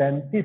35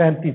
35,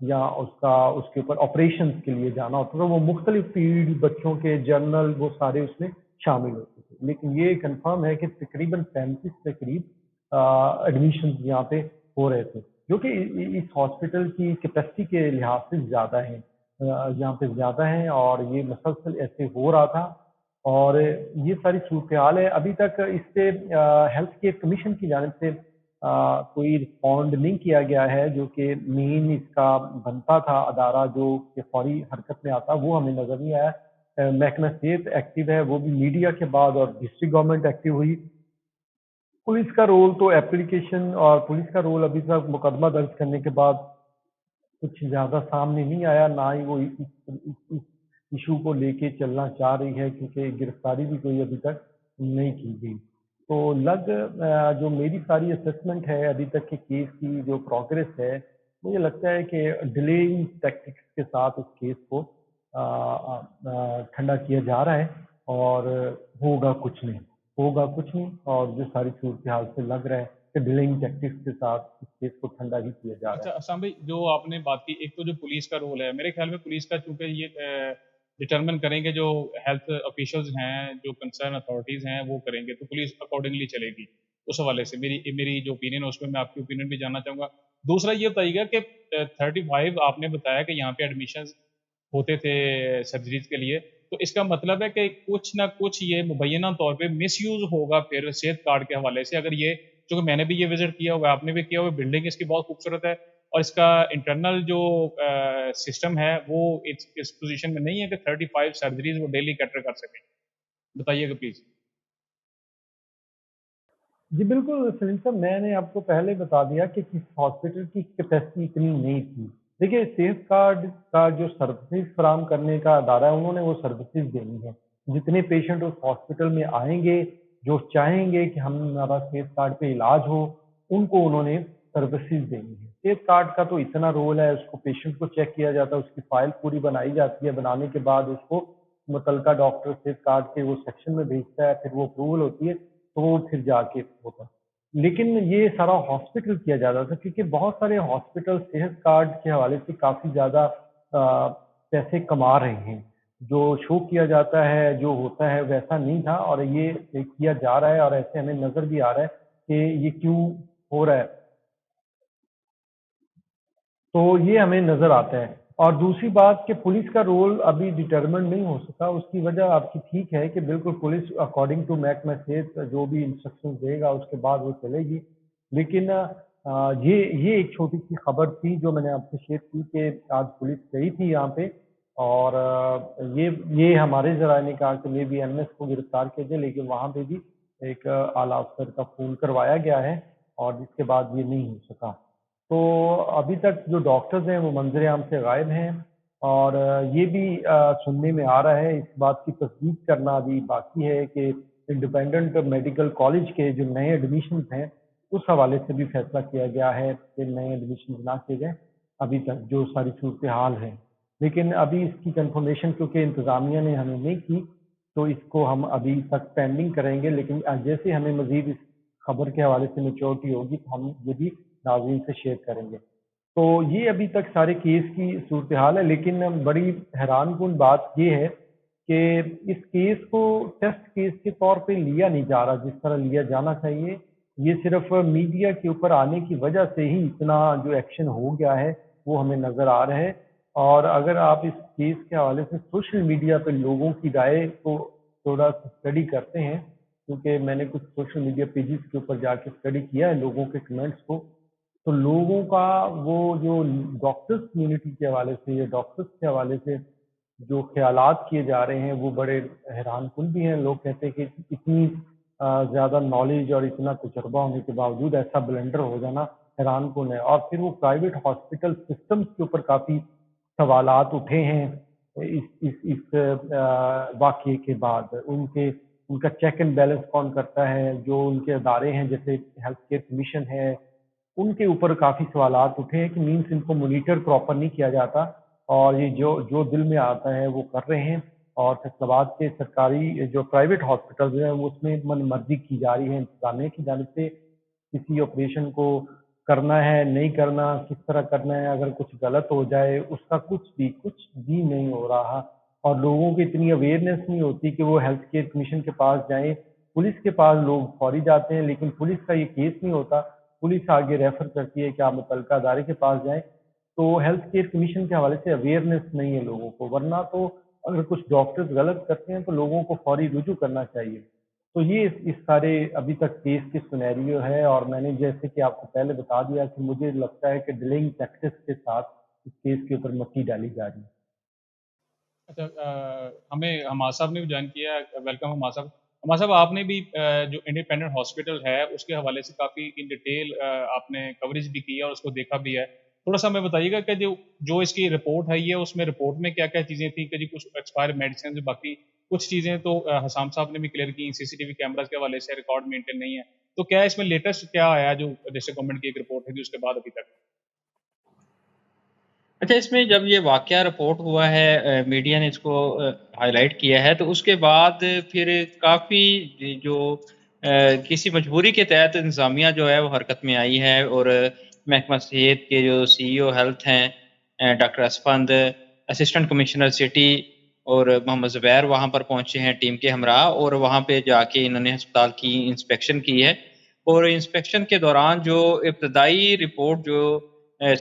یا اس کے اوپر آپریشنز کے لیے جانا ہوتا تھا، وہ مختلف فیلڈ، بچوں کے جرنل، وہ سارے اس میں شامل ہوتے تھے. لیکن یہ کنفرم ہے کہ تقریباً 35 کے قریب ایڈمیشنز یہاں پہ ہو رہے تھے، جو کہ اس ہاسپٹل کی کیپیسٹی کے لحاظ سے زیادہ ہیں، یہاں پہ زیادہ ہیں، اور یہ مسلسل ایسے ہو رہا تھا. اور یہ ساری صورتحال ہے. ابھی تک اس سے ہیلتھ کیئر کمیشن کی جانب سے کوئی رسپونڈ نہیں کیا گیا ہے، جو کہ مین اس کا بنتا تھا ادارہ جو کہ فوری حرکت میں آتا، وہ ہمیں نظر نہیں آیا. محکمہ صحت ایکٹیو ہے، وہ بھی میڈیا کے بعد، اور ڈسٹرکٹ گورنمنٹ ایکٹیو ہوئی. پولیس کا رول تو ایپلیکیشن، اور پولیس کا رول ابھی تک مقدمہ درج کرنے کے بعد کچھ زیادہ سامنے نہیں آیا، نہ ہی وہ اس ایشو کو لے کے چلنا چاہ رہی ہے، کیونکہ گرفتاری بھی کوئی ابھی تک نہیں کی گئی. تو جو میری ساری اسسمنٹ ہے ابھی تک کے کیس کی جو پروگریس ہے، مجھے لگتا ہے کہ ڈیلینگ ٹیکٹکس کے ساتھ اس کیس کو ٹھنڈا کیا جا رہا ہے، اور ہوگا کچھ نہیں، اور جو ساری صورتحال سے لگ رہا ہے کہ ڈیلینگ ٹیکٹکس کے ساتھ اس کیس کو ٹھنڈا ہی کیا جا رہا اچھا ہے. اسلام بھائی، جو آپ نے بات کی، ایک تو جو پولیس کا رول ہے، میرے خیال میں پولیس کا چونکہ یہ ڈٹرمن کریں گے، جو ہیلتھ آفیشلز ہیں، جو کنسرن اتھارٹیز ہیں، وہ کریں گے، تو پولیس اکارڈنگلی چلے گی. اس حوالے سے میری جو اوپینین ہے اس میں آپ کی اوپینین بھی جاننا چاہوں گا. دوسرا یہ بتائیے گا کہ 35 آپ نے بتایا کہ یہاں پہ ایڈمیشنز ہوتے تھے سرجریز کے لیے، تو اس کا مطلب ہے کہ کچھ نہ کچھ یہ مبینہ طور پہ مس یوز ہوگا پھر صحت کارڈ کے حوالے سے. اگر یہ، چونکہ میں نے بھی یہ وزٹ کیا ہوا، آپ نے بھی کیا ہوا، بلڈنگ اس کی بہت خوبصورت ہے، اور اس کا انٹرنل جو سسٹم ہے وہ اس پوزیشن میں نہیں ہے کہ 35 سرجریز وہ ڈیلی کیٹر کر سکیں. بتائیے گا پلیز. جی بالکل سلیم صاحب، میں نے آپ کو پہلے بتا دیا کہ کس ہاسپٹل کی کیپیسٹی اتنی نہیں تھی. دیکھیے، صحت کارڈ کا جو سروسز فراہم کرنے کا ادارہ ہے، انہوں نے وہ سروسز دینی ہے. جتنے پیشنٹ اس ہاسپٹل میں آئیں گے، جو چاہیں گے کہ ہمارا صحت کارڈ پہ علاج ہو، ان کو انہوں نے سروسز دینی ہے. صحت کارڈ کا تو اتنا رول ہے، اس کو پیشنٹ کو چیک کیا جاتا ہے، اس کی فائل پوری بنائی جاتی ہے، بنانے کے بعد اس کو متعلقہ ڈاکٹر صحت کارڈ کے وہ سیکشن میں بھیجتا ہے، پھر وہ اپروول ہوتی ہے، تو وہ پھر جا کے ہوتا. لیکن یہ سارا ہاسپٹل کیا جاتا تھا، کیونکہ بہت سارے ہاسپٹل صحت کارڈ کے حوالے سے کافی زیادہ پیسے کما رہے ہیں. جو شو کیا جاتا ہے، جو ہوتا ہے ویسا نہیں تھا، اور یہ کیا جا رہا ہے، اور ایسے ہمیں نظر بھی آ رہا ہے کہ یہ کیوں ہو رہا ہے. تو یہ ہمیں نظر آتا ہے. اور دوسری بات کہ پولیس کا رول ابھی ڈٹرمنٹ نہیں ہو سکا. اس کی وجہ آپ کی ٹھیک ہے کہ بالکل پولیس اکارڈنگ ٹو محکمہ صحت جو بھی انسٹرکشن دے گا اس کے بعد وہ چلے گی. لیکن یہ ایک چھوٹی سی خبر تھی جو میں نے آپ سے شیئر کی کہ آج پولیس گئی تھی یہاں پہ، اور یہ ہمارے ذرائع نے کہا کہ مے بی ایم ایس کو گرفتار کیا جائے، لیکن وہاں پہ بھی ایک اعلیٰ افسر کا فون کروایا گیا ہے، اور جس کے بعد یہ نہیں ہو سکا. تو ابھی تک جو ڈاکٹرز ہیں وہ منظر عام سے غائب ہیں، اور یہ بھی سننے میں آ رہا ہے، اس بات کی تصدیق کرنا ابھی باقی ہے کہ انڈیپینڈنٹ میڈیکل کالج کے جو نئے ایڈمیشنز ہیں اس حوالے سے بھی فیصلہ کیا گیا ہے کہ نئے ایڈمیشنز نہ کیے جائیں ابھی تک جو ساری صورتحال ہے. لیکن ابھی اس کی کنفرمیشن کیونکہ انتظامیہ نے ہمیں نہیں کی، تو اس کو ہم ابھی تک پینڈنگ کریں گے. لیکن جیسے ہمیں مزید اس خبر کے حوالے سے میچورٹی ہوگی تو ہم یہ بھی ناظرین سے شیئر کریں گے. تو یہ ابھی تک سارے کیس کی صورتحال ہے. لیکن بڑی حیران کن بات یہ ہے کہ اس کیس کو ٹیسٹ کیس کے طور پہ لیا نہیں جا رہا جس طرح لیا جانا چاہیے. یہ صرف میڈیا کے اوپر آنے کی وجہ سے ہی اتنا جو ایکشن ہو گیا ہے وہ ہمیں نظر آ رہا ہے. اور اگر آپ اس کیس کے حوالے سے سوشل میڈیا پہ لوگوں کی رائے کو تھوڑا سا اسٹڈی کرتے ہیں، کیونکہ میں نے کچھ سوشل میڈیا پیجز کے اوپر جا کے اسٹڈی کیا ہے لوگوں کے کمنٹس کو، تو لوگوں کا وہ جو ڈاکٹرز کمیونٹی کے حوالے سے یا ڈاکٹرز کے حوالے سے جو خیالات کیے جا رہے ہیں وہ بڑے حیران کن بھی ہیں. لوگ کہتے ہیں کہ اتنی زیادہ نالج اور اتنا تجربہ ہونے کے باوجود ایسا بلنڈر ہو جانا حیران کن ہے. اور پھر وہ پرائیویٹ ہاسپٹل سسٹمز کے اوپر کافی سوالات اٹھے ہیں اس واقعے کے بعد. ان کا چیک اینڈ بیلنس کون کرتا ہے؟ جو ان کے ادارے ہیں جیسے ہیلتھ کیئر کمیشن ہے، ان کے اوپر کافی سوالات اٹھے ہیں کہ مینس ان کو مانیٹر پراپر نہیں کیا جاتا، اور یہ جو دل میں آتا ہے وہ کر رہے ہیں. اور فیصل آباد کے سرکاری جو پرائیویٹ ہاسپٹلز ہیں اس میں من مرضی کی جا رہی ہے انتظامیہ کی جانب سے. کسی آپریشن کو کرنا ہے نہیں کرنا، کس طرح کرنا ہے، اگر کچھ غلط ہو جائے اس کا کچھ بھی نہیں ہو رہا، اور لوگوں کی اتنی اویئرنیس نہیں ہوتی کہ وہ ہیلتھ کیئر کمیشن کے پاس جائیں۔ پولیس کے پاس لوگ فوری جاتے ہیں لیکن پولیس کا یہ کیس نہیں ہوتا، پولیس آگے ریفر کرتی ہے کہ آپ متعلقہ ادارے کے پاس جائیں۔ تو ہیلتھ کیئر کمیشن کے حوالے سے اویئرنیس نہیں ہے لوگوں کو، ورنہ تو اگر کچھ ڈاکٹرز غلط کرتے ہیں تو لوگوں کو فوری رجوع کرنا چاہیے۔ تو یہ اس سارے ابھی تک کیس کی سینیریو ہے، اور میں نے جیسے کہ آپ کو پہلے بتا دیا کہ مجھے لگتا ہے کہ ڈیلنگ ٹیکٹکس کے ساتھ اس کیس کے اوپر مٹی ڈالی جا رہی ہے۔ اچھا، ہمیں حماد صاحب نے بھی جوائن کیا، ویلکم حماد صاحب۔ حماد صاحب، آپ نے بھی جو انڈیپینڈنٹ ہاسپٹل ہے اس کے حوالے سے کافی ان ڈیٹیل آپ نے کوریج بھی کی ہے اور اس کو دیکھا بھی ہے، تھوڑا سا ہمیں بتائیے گا کہ جو اس کی رپورٹ ہے یہ اس میں رپورٹ میں کیا کیا چیزیں تھیں، کہ جی کچھ ایکسپائر میڈیسن، باقی کچھ چیزیں تو حسام صاحب نے بھی کلیئر کی، سی سی ٹی وی کیمراز کے حوالے سے ریکارڈ مینٹین نہیں ہے، تو کیا اس میں لیٹسٹ کیا آیا جو ڈسٹرکٹ گورنمنٹ کی ایک رپورٹ ہے اس کے بعد ابھی تک؟ اچھا، اس میں جب یہ واقعہ رپورٹ ہوا ہے، میڈیا نے اس کو ہائی لائٹ کیا ہے، تو اس کے بعد پھر کافی جو کسی مجبوری کے تحت انتظامیہ جو ہے وہ حرکت میں آئی ہے، اور محکمہ صحت کے جو سی ای او ہیلتھ ہیں doctor Asfand, assistant commissioner city اور محمد زبیر وہاں پر پہنچے ہیں ٹیم کے ہمراہ، اور وہاں پہ جا کے انہوں نے ہسپتال کی انسپیکشن کی ہے، اور انسپیکشن کے دوران جو ابتدائی رپورٹ جو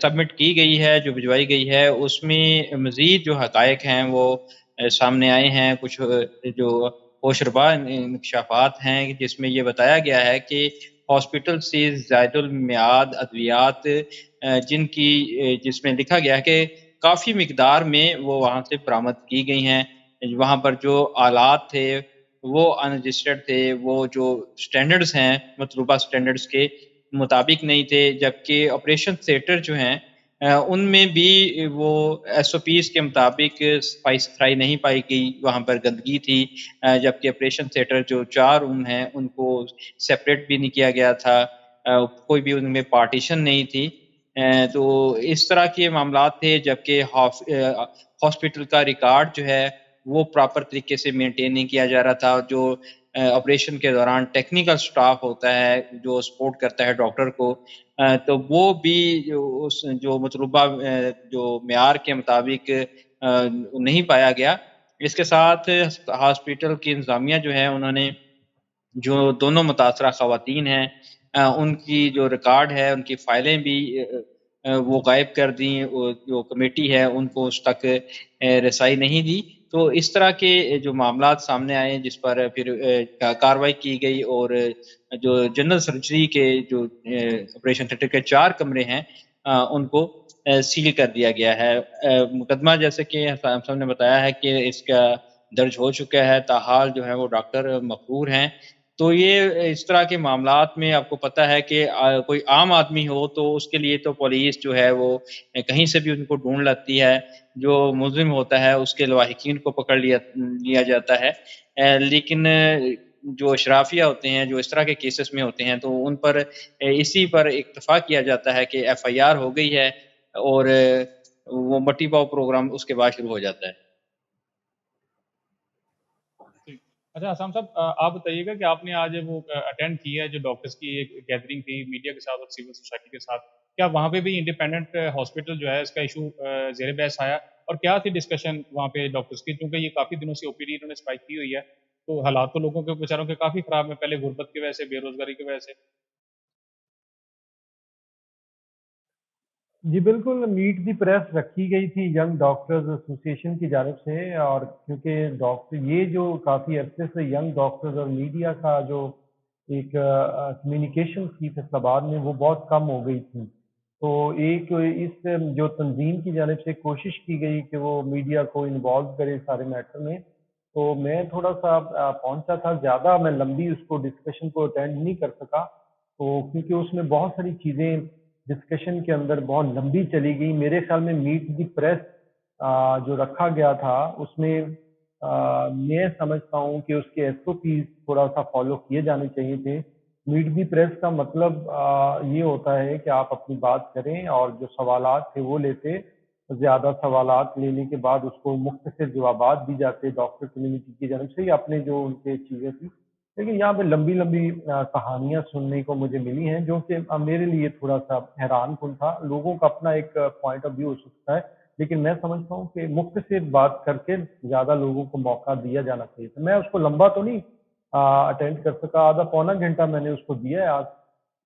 سبمٹ کی گئی ہے، جو بھجوائی گئی ہے، اس میں مزید جو حقائق ہیں وہ سامنے آئے ہیں۔ کچھ جو ہوشربا انکشافات ہیں جس میں یہ بتایا گیا ہے کہ ہاسپٹل سے زائد المیعاد ادویات جس میں لکھا گیا ہے کہ کافی مقدار میں وہ وہاں سے برآمد کی گئی ہیں۔ وہاں پر جو آلات تھے وہ ان رجسٹرڈ تھے، وہ جو سٹینڈرڈز ہیں مطلوبہ سٹینڈرڈز کے مطابق نہیں تھے، جبکہ آپریشن تھیٹر جو ہیں ان میں بھی وہ ایس او پیز کے مطابق صفائی ستھرائی نہیں پائی گئی، وہاں پر گندگی تھی، جبکہ آپریشن تھیٹر جو 4 روم ہیں ان کو سیپریٹ بھی نہیں کیا گیا تھا، کوئی بھی ان میں پارٹیشن نہیں تھی، تو اس طرح کے معاملات تھے، جبکہ ہاسپٹل کا ریکارڈ جو ہے وہ پراپر طریقے سے مینٹین نہیں کیا جا رہا تھا۔ جو آپریشن کے دوران ٹیکنیکل سٹاف ہوتا ہے جو سپورٹ کرتا ہے ڈاکٹر کو، تو وہ بھی جو مطلوبہ جو معیار کے مطابق نہیں پایا گیا۔ اس کے ساتھ ہاسپٹل کی انتظامیہ جو ہے انہوں نے جو دونوں متاثرہ خواتین ہیں ان کی جو ریکارڈ ہے، ان کی فائلیں بھی وہ غائب کر دیں، جو کمیٹی ہے ان کو اس تک رسائی نہیں دی۔ تو اس طرح کے جو معاملات سامنے آئے جس پر پھر کارروائی کی گئی، اور جو جنرل سرجری کے جو آپریشن تھیٹر کے 4 کمرے ہیں ان کو سیل کر دیا گیا ہے۔ مقدمہ جیسے کہ حسام صاحب نے بتایا ہے کہ اس کا درج ہو چکا ہے، تاحال جو ہے وہ ڈاکٹر مقرور ہیں۔ تو یہ اس طرح کے معاملات میں آپ کو پتہ ہے کہ کوئی عام آدمی ہو تو اس کے لیے تو پولیس جو ہے وہ کہیں سے بھی ان کو ڈھونڈ لاتی ہے، جو ملزم ہوتا ہے اس کے لواحقین کو پکڑ لیا جاتا ہے، لیکن جو اشرافیہ ہوتے ہیں جو اس طرح کے کیسز میں ہوتے ہیں تو ان پر اسی پر اکتفا کیا جاتا ہے کہ ایف آئی آر ہو گئی ہے، اور وہ مٹی پاؤ پروگرام اس کے بعد شروع ہو جاتا ہے۔ اچھا حسام صاحب، آپ بتائیے گا کہ آپ نے آج وہ اٹینڈ کی ہے جو ڈاکٹرز کی ایک گیدرنگ تھی میڈیا کے ساتھ اور سول سوسائٹی کے ساتھ، کیا وہاں پہ بھی انڈیپینڈنٹ ہاسپٹل جو ہے اس کا ایشو زیر بحث آیا، اور کیا تھی ڈسکشن وہاں پہ ڈاکٹرز کی؟ کیونکہ یہ کافی دنوں سے او پی ڈی انہوں نے اسٹرائک کی ہوئی ہے، تو حالات تو لوگوں کے بیچاروں کے کافی خراب ہیں، پہلے غربت کی وجہ سے، بے روزگاری کی وجہ سے۔ جی بالکل، میٹ دی پریس رکھی گئی تھی ینگ ڈاکٹرز ایسوسی ایشن کی جانب سے، اور کیونکہ ڈاکٹر یہ جو کافی عرصے سے ینگ ڈاکٹرز اور میڈیا کا جو ایک کمیونیکیشن تھی فیصل آباد میں وہ بہت کم ہو گئی تھی، تو ایک اس جو تنظیم کی جانب سے کوشش کی گئی کہ وہ میڈیا کو انوالو کرے سارے میٹر میں، تو میں تھوڑا سا پہنچا تھا، زیادہ میں لمبی اس کو ڈسکشن کو اٹینڈ نہیں کر سکا، تو کیونکہ اس میں بہت ساری چیزیں ڈسکشن کے اندر بہت لمبی چلی گئی۔ میرے خیال میں میٹ دی پریس جو رکھا گیا تھا اس میں میں سمجھتا ہوں کہ اس کے ایس او پیز تھوڑا سا فالو کیے جانے چاہیے تھے۔ میٹ دی پریس کا مطلب یہ ہوتا ہے کہ آپ اپنی بات کریں، اور جو سوالات تھے وہ لیتے، زیادہ سوالات لینے کے بعد اس کو مختصر جوابات دی جاتے ڈاکٹر کمیونٹی کی جانب سے، یا اپنے جو ان کے چیزیں تھیں لیکن یہاں پہ لمبی لمبی کہانیاں سننے کو مجھے ملی ہیں جو کہ میرے لیے تھوڑا سا حیران کن تھا. لوگوں کا اپنا ایک پوائنٹ آف ویو ہو سکتا ہے، لیکن میں سمجھتا ہوں کہ مختصر بات کر کے زیادہ لوگوں کو موقع دیا جانا چاہیے تھا. میں اس کو لمبا تو نہیں اٹینڈ کر سکا، آدھا پونا گھنٹہ میں نے اس کو دیا ہے آج.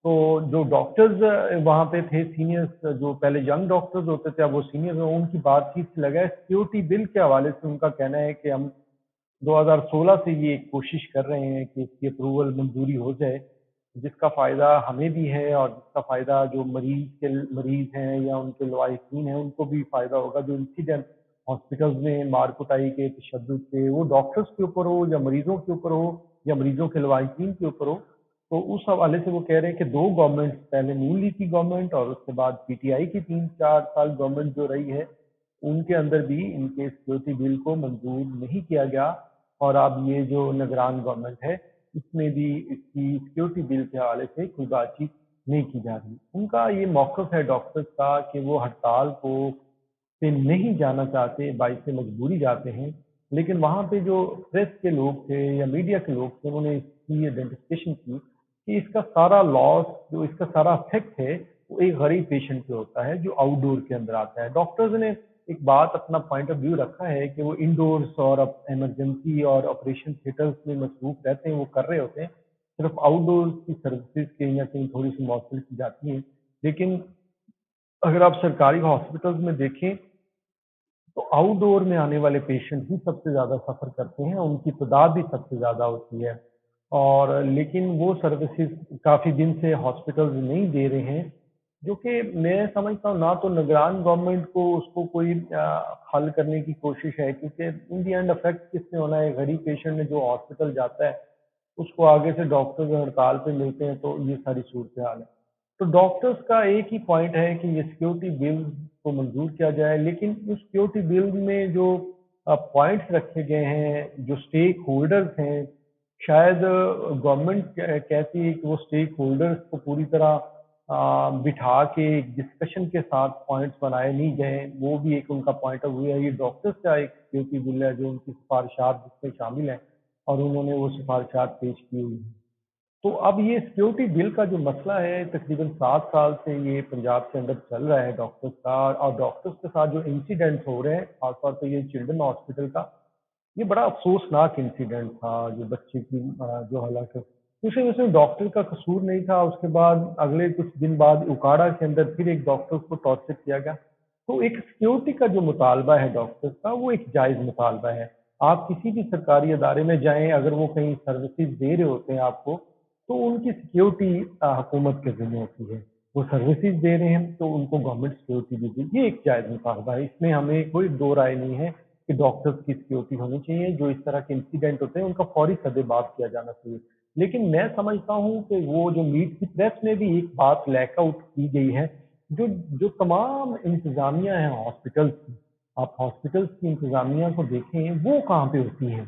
تو جو ڈاکٹرز وہاں پہ تھے سینئرز، جو پہلے ینگ ڈاکٹرز ہوتے تھے اب وہ سینئرز ہیں، ان کی بات چیت سے لگا ہے سیکیورٹی بل کے حوالے سے ان کا کہنا ہے کہ ہم 2016 سے یہ ایک کوشش کر رہے ہیں کہ اس کی اپروول منظوری ہو جائے، جس کا فائدہ ہمیں بھی ہے اور جس کا فائدہ جو مریض ہیں یا ان کے لواحقین ہیں ان کو بھی فائدہ ہوگا. جو انسیڈنٹ ہاسپٹلز میں مار کٹائی کے، تشدد کے، وہ ڈاکٹرز کے اوپر ہو یا مریضوں کے اوپر ہو یا مریضوں کے لواحقین کے اوپر ہو، تو اس حوالے سے وہ کہہ رہے ہیں کہ دو گورنمنٹ، پہلے نون لیگ کی گورنمنٹ اور اس کے بعد پی ٹی آئی کی 3-4 سال گورنمنٹ جو رہی ہے، ان کے اندر بھی ان کے سیکیورٹی بل کو منظور نہیں کیا گیا. اور اب یہ جو نگران گورنمنٹ ہے اس میں بھی اس کی سیکیورٹی بل کے حوالے سے کوئی بات چیت نہیں کی جا رہی. ان کا یہ موقف ہے ڈاکٹرز کا کہ وہ ہڑتال کو سے نہیں جانا چاہتے، باعث مجبوری جاتے ہیں، لیکن وہاں پہ جو پریس کے لوگ تھے یا میڈیا کے لوگ تھے انہوں نے اس کی آئیڈینٹیفیکیشن کی کہ اس کا سارا لاس، جو اس کا سارا افیکٹ ہے وہ ایک غریب پیشنٹ پہ ہوتا ہے جو آؤٹ ڈور کے اندر آتا ہے. ڈاکٹرز نے ایک بات اپنا پوائنٹ آف ویو رکھا ہے کہ وہ انڈورس اور ایمرجنسی اور آپریشن تھیٹرز میں مصروف رہتے ہیں، وہ کر رہے ہوتے ہیں، صرف آؤٹ ڈور کی سروسز کہیں نہ کہیں تھوڑی سی موصول کی جاتی ہیں. لیکن اگر آپ سرکاری ہاسپٹلز میں دیکھیں تو آؤٹ ڈور میں آنے والے پیشنٹ بھی سب سے زیادہ سفر کرتے ہیں، ان کی تعداد بھی سب سے زیادہ ہوتی ہے. اور لیکن وہ سروسز کافی دن سے ہاسپٹلز نہیں دے رہے ہیں، جو کہ میں سمجھتا ہوں نہ تو نگران گورنمنٹ کو اس کو کوئی حل کرنے کی کوشش ہے، کیونکہ ان دی اینڈ افیکٹ کس نے ہونا ہے؟ غریب پیشنٹ نے جو ہاسپٹل جاتا ہے اس کو آگے سے ڈاکٹرز ہڑتال پہ ملتے ہیں، تو یہ ساری صورتحال ہے. تو ڈاکٹرز کا ایک ہی پوائنٹ ہے کہ یہ سیکیورٹی بل کو منظور کیا جائے، لیکن اس سیکیورٹی بل میں جو پوائنٹس رکھے گئے ہیں، جو اسٹیک ہولڈرز ہیں، شاید گورنمنٹ کہتی ہے کہ وہ اسٹیک ہولڈرز کو پوری طرح بٹھا کے ایک ڈسکشن کے ساتھ پوائنٹس بنائے نہیں گئے. وہ بھی ایک ان کا پوائنٹ آف ویو ہے. یہ ڈاکٹرز کا ایک سیکیورٹی بل ہے جو ان کی سفارشات جس میں شامل ہیں اور انہوں نے وہ سفارشات پیش کی ہوئی ہیں. تو اب یہ سیکیورٹی بل کا جو مسئلہ ہے تقریباً 7 سال سے یہ پنجاب کے اندر چل رہا ہے ڈاکٹرز کا، اور ڈاکٹرز کے ساتھ جو انسیڈنٹ ہو رہے ہیں خاص طور پہ یہ چلڈرن ہاسپٹل کا، یہ بڑا افسوسناک انسیڈنٹ تھا. جو بچے کی جو ہلاکت، اس میں ڈاکٹر کا قصور نہیں تھا. اس کے بعد اگلے کچھ دن بعد اکاڑا کے اندر پھر ایک ڈاکٹر کو ٹارچر کیا گیا. تو ایک سیکیورٹی کا جو مطالبہ ہے ڈاکٹرز کا، وہ ایک جائز مطالبہ ہے. آپ کسی بھی سرکاری ادارے میں جائیں، اگر وہ کہیں سروسز دے رہے ہوتے ہیں آپ کو، تو ان کی سیکیورٹی حکومت کے ذمہ ہوتی ہے. وہ سروسز دے رہے ہیں تو ان کو گورنمنٹ سیکیورٹی بھی دی. یہ ایک جائز مطالبہ ہے، اس میں ہمیں کوئی دو رائے نہیں ہے کہ ڈاکٹرز کی سیکیورٹی ہونی چاہیے. جو اس طرح کے انسیڈنٹ ہوتے ہیں ان کا فوری سدباب کیا جانا چاہیے. لیکن میں سمجھتا ہوں کہ وہ جو میٹ کی پریس میں بھی ایک بات لیک آؤٹ کی گئی ہے، جو تمام انتظامیہ ہیں ہاسپٹلز کی، آپ ہاسپٹلز کی انتظامیہ کو دیکھیں وہ کہاں پہ ہوتی ہیں؟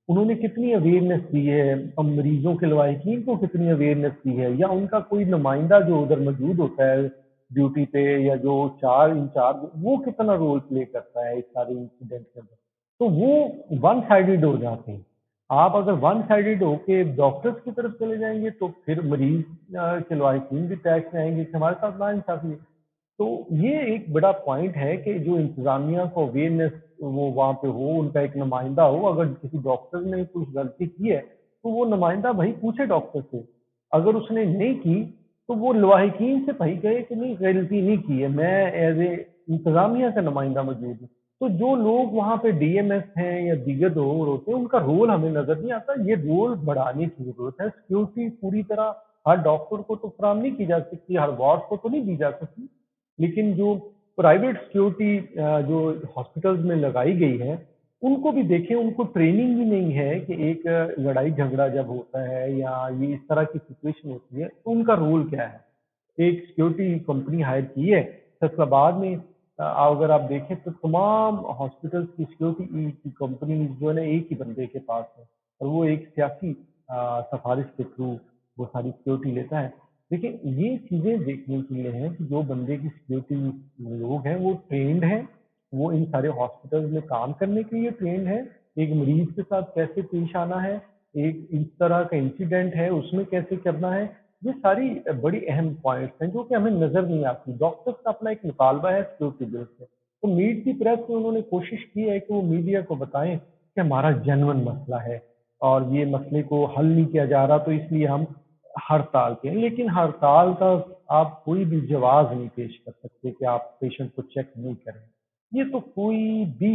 انہوں نے کتنی اویئرنیس دی ہے؟ مریضوں کے لواحقین کو کتنی اویئرنیس دی ہے؟ یا ان کا کوئی نمائندہ جو ادھر موجود ہوتا ہے ڈیوٹی پہ، یا جو انچارج، وہ کتنا رول پلے کرتا ہے اس سارے انسیڈنٹ کے اندر؟ تو وہ ون سائیڈڈ ہو جاتے ہیں. آپ اگر ون سائیڈڈ ہو کے ڈاکٹرز کی طرف چلے جائیں گے تو پھر مریض کے لواحقین بھی ٹیکس میں آئیں گے کہ ہمارے ساتھ ناانصافی ہے. تو یہ ایک بڑا پوائنٹ ہے کہ جو انتظامیہ کو اویئرنیس وہ وہاں پہ ہو، ان کا ایک نمائندہ ہو. اگر کسی ڈاکٹر نے کچھ غلطی کی ہے تو وہ نمائندہ بھائی پوچھے ڈاکٹر سے. اگر اس نے نہیں کی تو وہ لواحقین سے بھائی کہے کہ نہیں غلطی نہیں کی ہے، میں ایز اے انتظامیہ کا نمائندہ موجود ہوں. تو جو لوگ وہاں پہ ڈی ایم ایس ہیں یا دیگر لوگ ہوتے ہیں ان کا رول ہمیں نظر نہیں آتا. یہ رول بڑھانے کی ضرورت ہے. سیکیورٹی پوری طرح ہر ڈاکٹر کو تو فراہم نہیں کی جا سکتی، ہر وارڈ کو تو نہیں دی جا سکتی، لیکن جو پرائیویٹ سیکیورٹی جو ہاسپٹلز میں لگائی گئی ہے ان کو بھی دیکھیں. ان کو ٹریننگ بھی نہیں ہے کہ ایک لڑائی جھگڑا جب ہوتا ہے یا یہ اس طرح کی سچویشن ہوتی ہے تو ان کا رول کیا ہے. ایک سیکیورٹی کمپنی ہائر کی ہے فیصل آباد میں. اگر آپ دیکھیں تو تمام ہاسپٹلز کی سیکیورٹی کی کمپنی جو ہے نا ایک ہی بندے کے پاس ہے، اور وہ ایک سیاسی سفارش کے تھرو وہ ساری سیکیورٹی لیتا ہے. دیکھیں یہ چیزیں دیکھنے کے لیے ہیں کہ جو بندے کی سیکیورٹی لوگ ہیں وہ ٹرینڈ ہیں، وہ ان سارے ہاسپٹلز میں کام کرنے کے لیے ٹرینڈ ہے. ایک مریض کے ساتھ کیسے پیش آنا ہے، ایک اس طرح کا انسیڈنٹ ہے اس میں کیسے کرنا ہے، یہ ساری بڑی اہم پوائنٹس ہیں جو کہ ہمیں نظر نہیں آتی۔ ڈاکٹرز کا اپنا ایک مطالبہ ہے سیکورٹی بل سے، تو میٹ دی پریس میں انہوں نے کوشش کی ہے کہ وہ میڈیا کو بتائیں کہ ہمارا جینون مسئلہ ہے اور یہ مسئلے کو حل نہیں کیا جا رہا، تو اس لیے ہم ہڑتال پہ ہیں۔ لیکن ہڑتال کا آپ کوئی بھی جواز نہیں پیش کر سکتے کہ آپ پیشنٹ کو چیک نہیں کریں۔ یہ تو کوئی بھی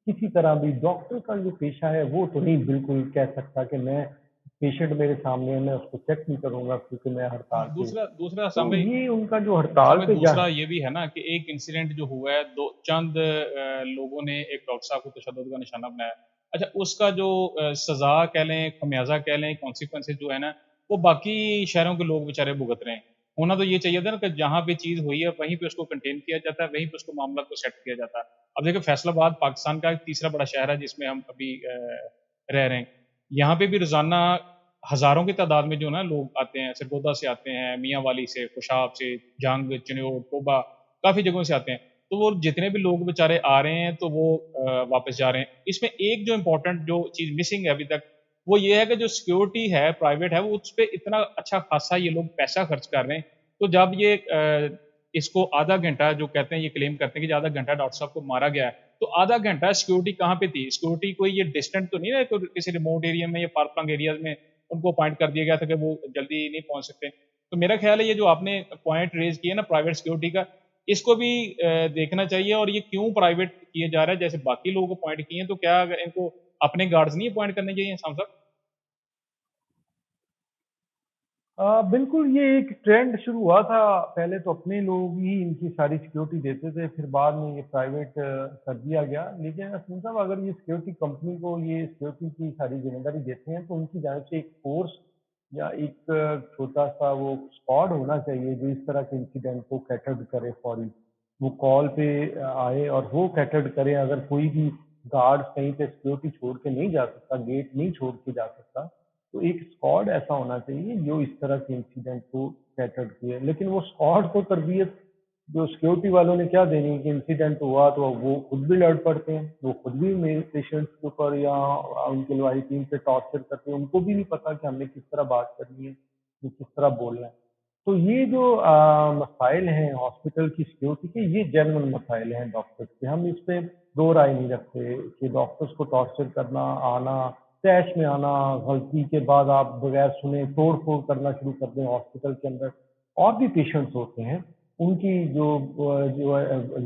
کسی طرح بھی ڈاکٹر کا جو پیشہ ہے وہ تو نہیں بالکل کہہ سکتا کہ میں پیشنٹ میرے سامنے ہے میں اس کو چیک نہیں کروں گا کیونکہ میں ہاں، ہڑتال پہ ہوں۔ دوسرا تو اسلام بھائی، یہ ان کا جو ہڑتال پہ دوسرا یہ بھی ہے نا کہ ایک انسیڈنٹ جو ہوا ہے، چند لوگوں نے ایک ڈاکٹر صاحب کو تشدد کا نشانہ بنایا۔ اچھا، اس کا جو سزا کہہ لیں، خمیازہ کہہ لیں، کانسیکوینسز جو ہے نا، وہ باقی شہروں کے لوگ بیچارے بھگت رہے ہیں۔ ہونا تو یہ چاہیے تھا نا کہ جہاں پہ چیز ہوئی ہے وہیں پہ اس کو کنٹین کیا جاتا ہے، وہیں پہ اس کو معاملہ کو سیٹ کیا جاتا ہے۔ اب دیکھیں، فیصل آباد پاکستان کا ایک تیسرا بڑا شہر ہے جس میں ہم ابھی رہ رہے ہیں۔ یہاں پہ بھی روزانہ ہزاروں کی تعداد میں جو نا لوگ آتے ہیں، سرگودا سے آتے ہیں، میاں والی سے، خوشاب سے، جنگ، چنیوٹ، ٹوبا، کافی جگہوں سے آتے ہیں۔ تو وہ جتنے بھی لوگ بیچارے آ رہے ہیں تو وہ واپس جا رہے ہیں۔ اس میں ایک جو امپورٹنٹ جو چیز مسنگ ہے ابھی تک، وہ یہ ہے کہ جو سیکیورٹی ہے پرائیویٹ ہے، وہ اس پہ اتنا اچھا خاصا یہ لوگ پیسہ خرچ کر رہے ہیں۔ تو جب یہ اس کو آدھا گھنٹہ جو کہتے ہیں، یہ کلیم کرتے ہیں کہ آدھا گھنٹہ ڈاکٹر صاحب کو مارا گیا ہے، تو آدھا گھنٹہ سیکیورٹی کہاں پہ تھی؟ سیکیورٹی کوئی یہ ڈسٹنٹ تو نہیں ہے، کوئی کسی ریموٹ ایریا میں یا فار فلنگ ایریاز میں ان کو اپوائنٹ کر دیا گیا تھا کہ وہ جلدی نہیں پہنچ سکتے۔ تو میرا خیال ہے یہ جو آپ نے پوائنٹ ریز کیا نا پرائیویٹ سیکیورٹی کا، اس کو بھی دیکھنا چاہیے۔ اور یہ کیوں پرائیویٹ کیے جا رہا ہے؟ جیسے باقی لوگوں کو اپوائنٹ کیے ہیں، تو کیا ان کو اپنے گارڈز نہیں اپوائنٹ کرنے چاہیے صاحب؟ بالکل یہ ایک ٹرینڈ شروع ہوا تھا، پہلے تو اپنے لوگ ہی ان کی ساری سیکیورٹی دیتے تھے، پھر بعد میں یہ پرائیویٹ کر دیا گیا۔ لیکن اسلم صاحب اگر یہ سیکیورٹی کمپنی کو یہ سیکیورٹی کی ساری ذمہ داری دیتے ہیں تو ان کی جانب سے ایک فورس یا ایک چھوٹا سا وہ اسکواڈ ہونا چاہیے جو اس طرح کے انسیڈنٹ کو کیٹرڈ کرے فوری، وہ کال پہ آئے اور وہ کیٹرڈ کرے۔ اگر کوئی بھی گارڈ کہیں پہ سیکیورٹی چھوڑ کے نہیں جا سکتا، گیٹ نہیں چھوڑ کے جا سکتا، تو ایک اسکواڈ ایسا ہونا چاہیے جو اس طرح کے انسیڈنٹ کو کیٹرڈ کیے۔ لیکن وہ اسکواڈ کو تربیت جو سیکیورٹی والوں نے کیا دینی کہ انسیڈنٹ ہوا تو وہ خود بھی لڑ پڑتے ہیں، وہ خود بھی میرے پیشنٹس کے اوپر یا ان کے لوائٹین پہ ٹارچر کرتے ہیں، ان کو بھی نہیں پتا کہ ہم نے کس طرح بات کرنی ہے، کس طرح بولنا ہے۔ تو یہ جو مسائل ہیں ہاسپٹل کی سیکیورٹی کے، یہ جینوئن مسائل ہیں ڈاکٹرز کے، ہم اس پہ دو رائے نہیں رکھتے کہ ڈاکٹرز کو ٹارچر کرنا، آنا، تیش میں آنا، غلطی کے بعد آپ بغیر سنے توڑ پھوڑ کرنا شروع کر دیں ہاسپٹل کے اندر۔ اور بھی پیشنٹس ہوتے ہیں، ان کی جو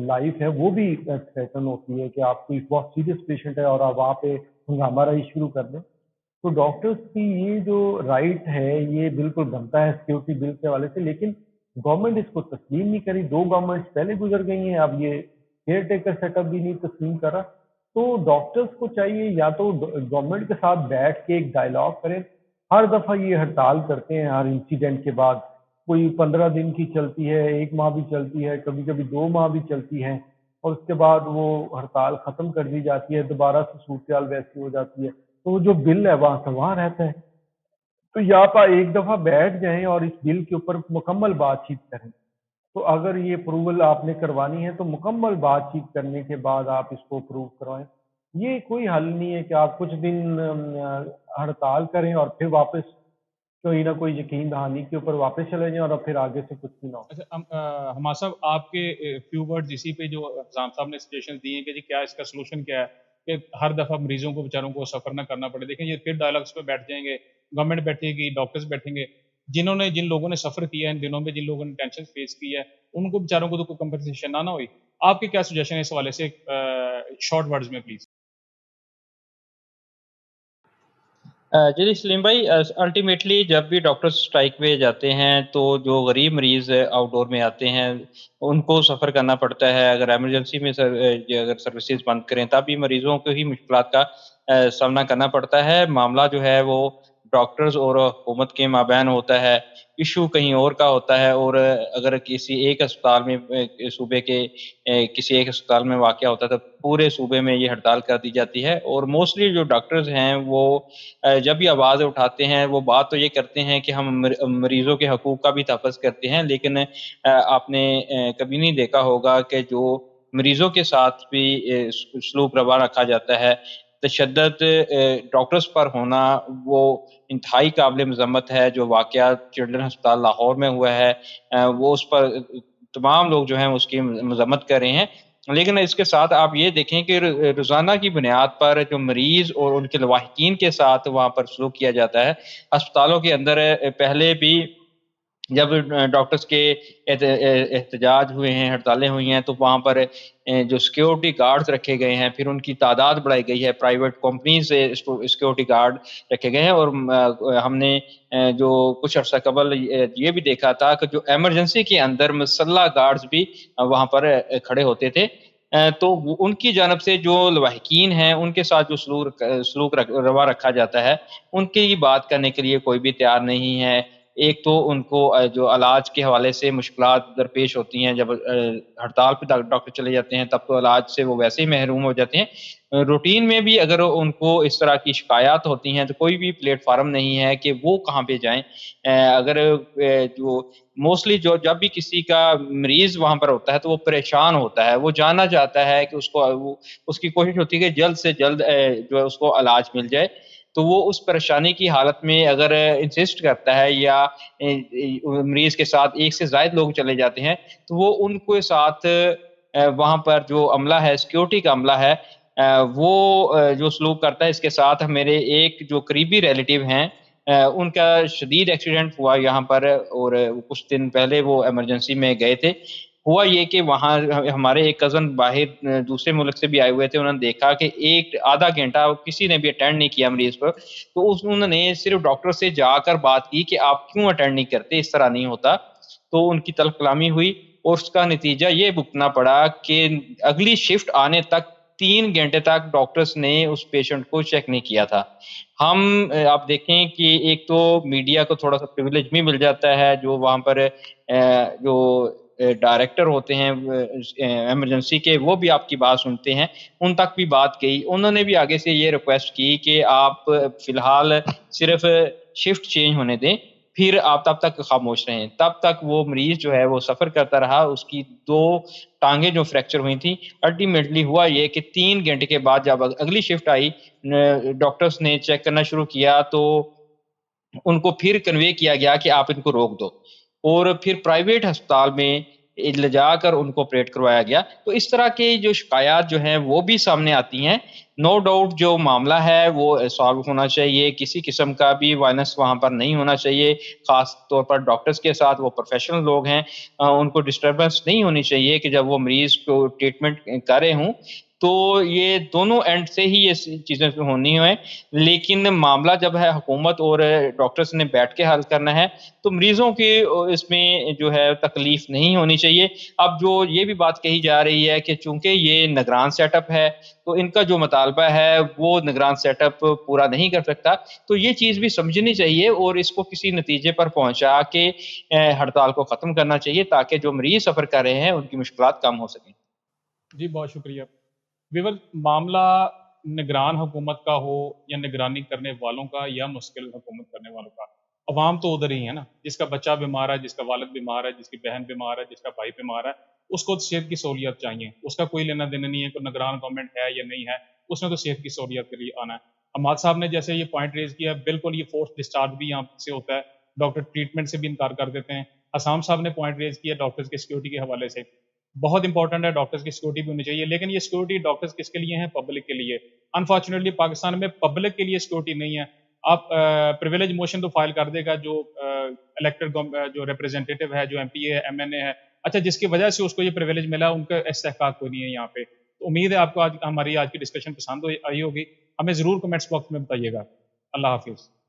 لائف ہے وہ بھی تھریٹن ہوتی ہے کہ آپ کوئی بہت سیریس پیشنٹ ہے اور آپ وہاں پہ ہنگامہ رہی شروع کر دیں۔ تو ڈاکٹرز کی یہ جو رائٹ ہے یہ بالکل بنتا ہے سیکیورٹی بل کے حوالے سے، لیکن گورنمنٹ اس کو تسلیم نہیں کری۔ دو گورنمنٹس پہلے گزر گئی ہیں، اب یہ کیئر ٹیکر سیٹ اپ بھی نہیں تسلیم کر رہا۔ تو ڈاکٹرز کو چاہیے یا تو گورنمنٹ کے ساتھ بیٹھ کے ایک ڈائلاگ کریں۔ ہر دفعہ یہ ہڑتال کرتے ہیں ہر انسیڈنٹ کے بعد، کوئی 15 دن کی چلتی ہے، 1 ماہ بھی چلتی ہے، کبھی کبھی 2 ماہ بھی چلتی ہے، اور اس کے بعد وہ ہڑتال ختم کر دی جاتی ہے، دوبارہ سے صورتحال ویسی ہو جاتی ہے، تو وہ جو بل ہے وہاں کا وہاں رہتا ہے۔ تو یا آپ ایک دفعہ بیٹھ جائیں اور اس بل کے اوپر مکمل بات چیت کریں۔ تو اگر یہ اپروول آپ نے کروانی ہے تو مکمل بات چیت کرنے کے بعد آپ اس کو اپروو کروائیں۔ یہ کوئی حل نہیں ہے کہ آپ کچھ دن ہڑتال کریں اور پھر واپس کوئی نہ کوئی یقین دہانی کے اوپر واپس چلے جائیں اور پھر آگے سے کچھ بھی نہ ہو۔ اچھا، حماد صاحب، آپ کے فیو ورڈز اسی پہ جو حسام صاحب نے سجیشن دی ہیں کہ جی کیا اس کا سلوشن کیا ہے کہ ہر دفعہ مریضوں کو بیچاروں کو سفر نہ کرنا پڑے؟ دیکھیں، یہ پھر ڈائلاگس پہ بیٹھ جائیں گے، گورنمنٹ بیٹھے گی، ڈاکٹرز بیٹھیں گے، جن لوگوں نے سفر کیا ہے ان دنوں میں، جن لوگوں نے ٹینشن فیس کی ہے، ان کو بیچاروں کو تو کوئی کمپنسیشن نہ ہوئی۔ آپ کے کیا سجیشن ہے اس حوالے سے، شارٹ ورڈز میں پلیز؟ جی سلیم بھائی، الٹیمیٹلی جب بھی ڈاکٹرز اسٹرائک پہ جاتے ہیں تو جو غریب مریض آؤٹ ڈور میں آتے ہیں ان کو سفر کرنا پڑتا ہے۔ اگر ایمرجنسی میں اگر سروسز بند کریں تب بھی مریضوں کو ہی مشکلات کا سامنا کرنا پڑتا ہے۔ معاملہ جو ہے وہ ڈاکٹرز اور حکومت کے مابین ہوتا ہے، ایشو کہیں اور کا ہوتا ہے، اور اگر کسی ایک اسپتال میں صوبے کے کسی ایک اسپتال میں واقع ہوتا ہے تو پورے صوبے میں یہ ہڑتال کر دی جاتی ہے۔ اور موسٹلی جو ڈاکٹرز ہیں وہ جب بھی آواز اٹھاتے ہیں وہ بات تو یہ کرتے ہیں کہ ہم مریضوں کے حقوق کا بھی تحفظ کرتے ہیں، لیکن آپ نے کبھی نہیں دیکھا ہوگا کہ جو مریضوں کے ساتھ بھی سلوک روا رکھا جاتا ہے۔ تشدد ڈاکٹرز پر ہونا وہ انتہائی قابل مذمت ہے. جو واقعہ چلڈرن ہسپتال لاہور میں ہوا ہے وہ اس پر تمام لوگ جو ہیں اس کی مذمت کر رہے ہیں. لیکن اس کے ساتھ آپ یہ دیکھیں کہ روزانہ کی بنیاد پر جو مریض اور ان کے لواحقین کے ساتھ وہاں پر سلوک کیا جاتا ہے. ہسپتالوں کے اندر پہلے بھی جب ڈاکٹرز کے احتجاج ہوئے ہیں، ہڑتالیں ہوئی ہیں، تو وہاں پر جو سیکیورٹی گارڈز رکھے گئے ہیں، پھر ان کی تعداد بڑھائی گئی ہے، پرائیویٹ کمپنیز سے سیکیورٹی گارڈ رکھے گئے ہیں. اور ہم نے جو کچھ عرصہ قبل یہ بھی دیکھا تھا کہ جو ایمرجنسی کے اندر مسلح گارڈز بھی وہاں پر کھڑے ہوتے تھے. تو ان کی جانب سے جو لواحقین ہیں ان کے ساتھ جو سلوک روا رکھا جاتا ہے ان کی بات کرنے کے لیے کوئی بھی تیار نہیں ہے. ایک تو ان کو جو علاج کے حوالے سے مشکلات درپیش ہوتی ہیں، جب ہڑتال پہ ڈاکٹر چلے جاتے ہیں تب تو علاج سے وہ ویسے ہی محروم ہو جاتے ہیں. روٹین میں بھی اگر ان کو اس طرح کی شکایات ہوتی ہیں تو کوئی بھی پلیٹ فارم نہیں ہے کہ وہ کہاں پہ جائیں. اگر جو موسٹلی جب بھی کسی کا مریض وہاں پر ہوتا ہے تو وہ پریشان ہوتا ہے، وہ جاننا چاہتا ہے کہ اس کی کوشش ہوتی ہے کہ جلد سے جلد جو ہے اس کو علاج مل جائے. تو وہ اس پریشانی کی حالت میں اگر انسسٹ کرتا ہے یا مریض کے ساتھ ایک سے زائد لوگ چلے جاتے ہیں تو وہ ان کے ساتھ وہاں پر جو عملہ ہے، سیکیورٹی کا عملہ ہے، وہ جو سلوک کرتا ہے. اس کے ساتھ میرے ایک جو قریبی ریلیٹیو ہیں ان کا شدید ایکسیڈنٹ ہوا یہاں پر، اور کچھ دن پہلے وہ ایمرجنسی میں گئے تھے. ہوا یہ کہ وہاں ہمارے ایک کزن باہر دوسرے ملک سے بھی آئے ہوئے تھے. انہوں نے دیکھا کہ ایک آدھا گھنٹہ کسی نے بھی اٹینڈ نہیں کیا مریض پر. تو انہوں نے صرف ڈاکٹر سے جا کر بات کی کہ آپ کیوں اٹینڈ نہیں کرتے، اس طرح نہیں ہوتا. تو ان کی تلخ کلامی ہوئی اور اس کا نتیجہ یہ بھگتنا پڑا کہ اگلی شفٹ آنے تک 3 گھنٹے تک ڈاکٹرز نے اس پیشنٹ کو چیک نہیں کیا تھا. آپ دیکھیں کہ ایک تو میڈیا کو تھوڑا سا پریویلیج بھی مل جاتا ہے، جو وہاں پر جو ڈائریکٹر ہوتے ہیں ایمرجنسی کے وہ بھی آپ کی بات سنتے ہیں. ان تک بھی بات گئی. انہوں نے بھی آگے سے یہ ریکویسٹ کی کہ آپ فی الحال صرف شفٹ چینج ہونے دیں، پھر آپ تب تک خاموش رہیں. تب تک وہ مریض جو ہے وہ سفر کرتا رہا. اس کی 2 ٹانگیں جو فریکچر ہوئی تھیں، الٹیمیٹلی ہوا یہ کہ 3 گھنٹے کے بعد جب اگلی شفٹ آئی ڈاکٹرز نے چیک کرنا شروع کیا تو ان کو پھر کنوے کیا گیا کہ آپ ان کو روک دو، اور پھر پرائیویٹ ہسپتال میں لے جا کر ان کو آپریٹ کروایا گیا. تو اس طرح کے جو شکایات جو ہیں وہ بھی سامنے آتی ہیں. نو ڈاؤٹ جو معاملہ ہے وہ سالو ہونا چاہیے، کسی قسم کا بھی وائلنس وہاں پر نہیں ہونا چاہیے. خاص طور پر ڈاکٹرز کے ساتھ وہ پروفیشنل لوگ ہیں، ان کو ڈسٹربنس نہیں ہونی چاہیے کہ جب وہ مریض کو ٹریٹمنٹ کر رہے ہوں. تو یہ دونوں اینڈ سے ہی یہ چیزیں ہونی ہیں. لیکن معاملہ جب ہے حکومت اور ڈاکٹرز نے بیٹھ کے حل کرنا ہے تو مریضوں کی اس میں جو ہے تکلیف نہیں ہونی چاہیے. اب جو یہ بھی بات کہی جا رہی ہے کہ چونکہ یہ نگران سیٹ اپ ہے تو ان کا جو مطالبہ ہے وہ نگران سیٹ اپ پورا نہیں کر سکتا. تو یہ چیز بھی سمجھنی چاہیے اور اس کو کسی نتیجے پر پہنچا کے ہڑتال کو ختم کرنا چاہیے تاکہ جو مریض سفر کر رہے ہیں ان کی مشکلات کم ہو سکیں. جی بہت شکریہ. ویور معاملہ نگران حکومت کا ہو یا نگرانی کرنے والوں کا یا مشکل حکومت کرنے والوں کا، عوام تو ادھر ہی ہے نا. جس کا بچہ بیمار ہے، جس کا والد بیمار ہے، جس کی بہن بیمار ہے، جس کا بھائی بیمار ہے، اس کو صحت کی سہولیات چاہیے. اس کا کوئی لینا دینا نہیں ہے کہ نگران گورنمنٹ ہے یا نہیں ہے، اس نے تو صحت کی سہولیات کے لیے آنا ہے. حماد صاحب نے جیسے یہ پوائنٹ ریز کیا، بالکل یہ فورس ڈسچارج بھی یہاں سے ہوتا ہے، ڈاکٹر ٹریٹمنٹ سے بھی انکار کر دیتے ہیں. حسام صاحب نے پوائنٹ ریز کیا ڈاکٹرز کی سیکورٹی کے حوالے سے. بہت امپورٹنٹ ہے، ڈاکٹرز کی سیکورٹی بھی ہونی چاہیے، لیکن یہ سیکورٹی ڈاکٹرز کس کے لیے ہیں؟ پبلک کے لیے. انفارچونیٹلی پاکستان میں پبلک کے لیے سیکورٹی نہیں ہے. آپ پریویلیج موشن تو فائل کر دے گا جو الیکٹڈ جو ریپرزینٹیٹیو ہے، جو ایم پی اے ہے، ایم این اے ہے، اچھا جس کی وجہ سے اس کو یہ پریویلیج ملا، ان کا استحقاق کوئی نہیں ہے یہاں پہ. تو امید ہے آپ کو ہماری آج کی ڈسکشن پسند آئی ہوگی. ہمیں ضرور کمنٹس باکس میں بتائیے گا. اللہ حافظ.